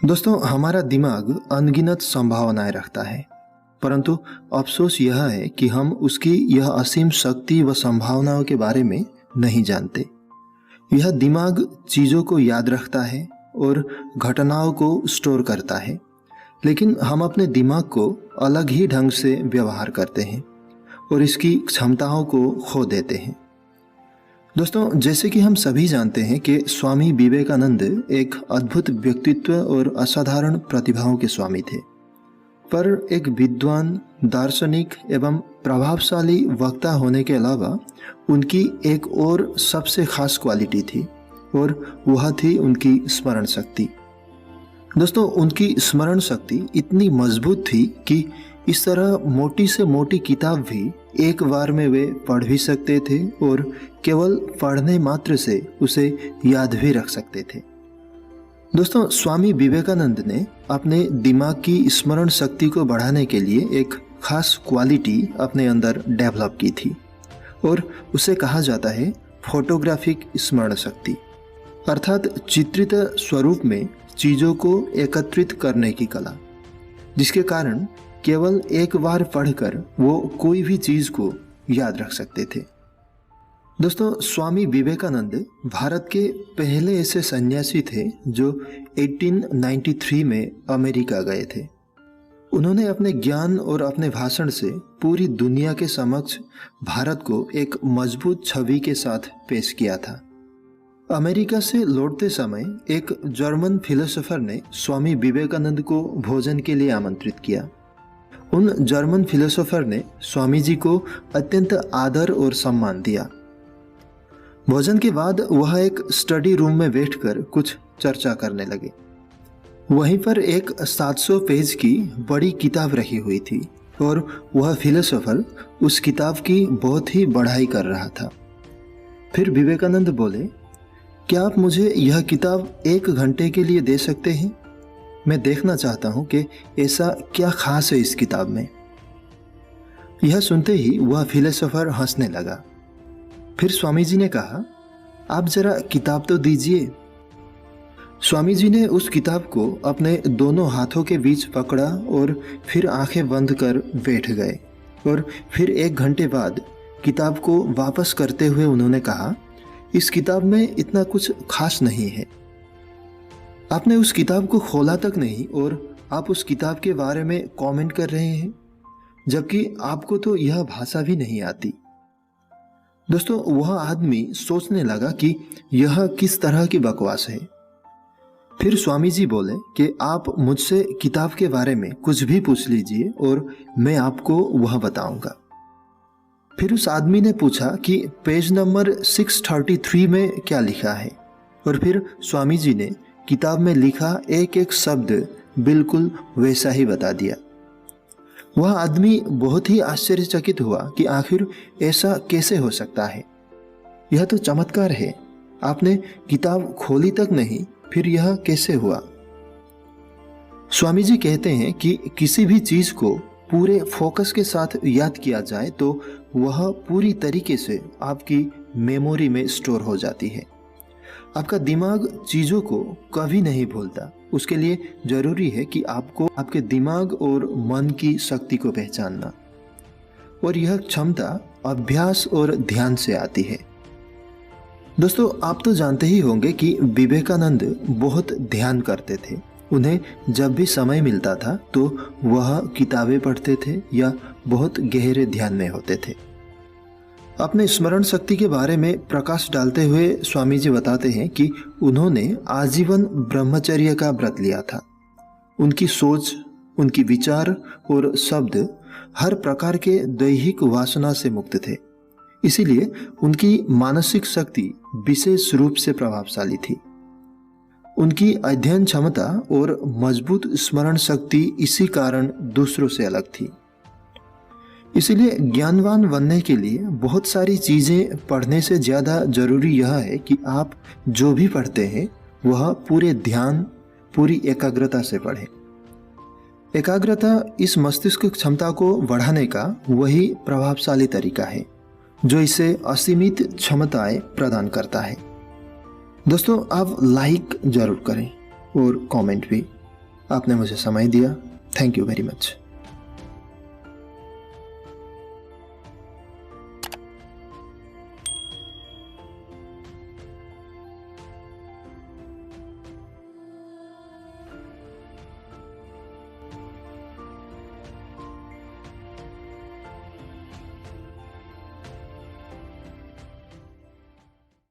दोस्तों, हमारा दिमाग अनगिनत संभावनाएं रखता है, परंतु अफसोस यह है कि हम उसकी यह असीम शक्ति व संभावनाओं के बारे में नहीं जानते। यह दिमाग चीज़ों को याद रखता है और घटनाओं को स्टोर करता है, लेकिन हम अपने दिमाग को अलग ही ढंग से व्यवहार करते हैं और इसकी क्षमताओं को खो देते हैं। दोस्तों, जैसे कि हम सभी जानते हैं कि स्वामी विवेकानंद एक अद्भुत व्यक्तित्व और असाधारण प्रतिभाओं के स्वामी थे, पर एक विद्वान, दार्शनिक एवं प्रभावशाली वक्ता होने के अलावा उनकी एक और सबसे खास क्वालिटी थी और वह थी उनकी स्मरण शक्ति। दोस्तों, उनकी स्मरण शक्ति इतनी मजबूत थी कि इस तरह मोटी से मोटी किताब भी एक बार में वे पढ़ भी सकते थे और केवल पढ़ने मात्र से उसे याद भी रख सकते थे। दोस्तों, स्वामी विवेकानंद ने अपने दिमाग की स्मरण शक्ति को बढ़ाने के लिए एक खास क्वालिटी अपने अंदर डेवलप की थी और उसे कहा जाता है फोटोग्राफिक स्मरण शक्ति, अर्थात चित्रित स्वरूप में चीज़ों को एकत्रित करने की कला, जिसके कारण केवल एक बार पढ़कर वो कोई भी चीज़ को याद रख सकते थे। दोस्तों, स्वामी विवेकानंद भारत के पहले ऐसे सन्यासी थे जो 1893 में अमेरिका गए थे। उन्होंने अपने ज्ञान और अपने भाषण से पूरी दुनिया के समक्ष भारत को एक मजबूत छवि के साथ पेश किया था। अमेरिका से लौटते समय एक जर्मन फिलोसोफर ने स्वामी विवेकानंद को भोजन के लिए आमंत्रित किया। उन जर्मन फिलोसोफर ने स्वामी जी को अत्यंत आदर और सम्मान दिया। भोजन के बाद वह एक स्टडी रूम में बैठकर कुछ चर्चा करने लगे। वहीं पर एक 700 पेज की बड़ी किताब रखी हुई थी और वह फिलोसोफर उस किताब की बहुत ही बढ़ाई कर रहा था। फिर विवेकानंद बोले, क्या आप मुझे यह किताब 1 घंटे के लिए दे सकते हैं? मैं देखना चाहता हूं कि ऐसा क्या खास है इस किताब में। यह सुनते ही वह फिलोसोफर हंसने लगा। फिर स्वामी जी ने कहा, आप जरा किताब तो दीजिए। स्वामी जी ने उस किताब को अपने दोनों हाथों के बीच पकड़ा और फिर आंखें बंद कर बैठ गए और फिर 1 घंटे बाद किताब को वापस करते हुए उन्होंने कहा, इस किताब में इतना कुछ खास नहीं है। आपने उस किताब को खोला तक नहीं और आप उस किताब के बारे में कमेंट कर रहे हैं, जबकि आपको तो यह भाषा भी नहीं आती। दोस्तों, वह आदमी सोचने लगा कि यह किस तरह की बकवास है। फिर स्वामी जी बोले कि आप मुझसे किताब के बारे में कुछ भी पूछ लीजिए और मैं आपको वह बताऊंगा। फिर उस आदमी ने पूछा कि पेज नंबर 633 में क्या लिखा है, और फिर स्वामी जी ने किताब में लिखा एक एक शब्द बिल्कुल वैसा ही बता दिया। वह आदमी बहुत ही आश्चर्यचकित हुआ कि आखिर ऐसा कैसे हो सकता है। यह तो चमत्कार है। आपने किताब खोली तक नहीं, फिर यह कैसे हुआ? स्वामी जी कहते हैं कि किसी भी चीज को पूरे फोकस के साथ याद किया जाए तो वह पूरी तरीके से आपकी मेमोरी में स्टोर हो जाती है। आपका दिमाग चीज़ों को कभी नहीं भूलता। उसके लिए जरूरी है कि आपको आपके दिमाग और मन की शक्ति को पहचानना, और यह क्षमता अभ्यास और ध्यान से आती है। दोस्तों, आप तो जानते ही होंगे कि विवेकानंद बहुत ध्यान करते थे। उन्हें जब भी समय मिलता था तो वह किताबें पढ़ते थे या बहुत गहरे ध्यान में होते थे। अपने स्मरण शक्ति के बारे में प्रकाश डालते हुए स्वामी जी बताते हैं कि उन्होंने आजीवन ब्रह्मचर्य का व्रत लिया था। उनकी सोच, उनकी विचार और शब्द हर प्रकार के दैहिक वासना से मुक्त थे, इसीलिए उनकी मानसिक शक्ति विशेष रूप से प्रभावशाली थी। उनकी अध्ययन क्षमता और मजबूत स्मरण शक्ति इसी कारण दूसरों से अलग थी। इसीलिए ज्ञानवान बनने के लिए बहुत सारी चीज़ें पढ़ने से ज़्यादा जरूरी यह है कि आप जो भी पढ़ते हैं वह पूरे ध्यान, पूरी एकाग्रता से पढ़ें। एकाग्रता इस मस्तिष्क क्षमता को बढ़ाने का वही प्रभावशाली तरीका है जो इसे असीमित क्षमताएं प्रदान करता है। दोस्तों, आप लाइक जरूर करें और कमेंट भी। आपने मुझे समय दिया। Thank you very much.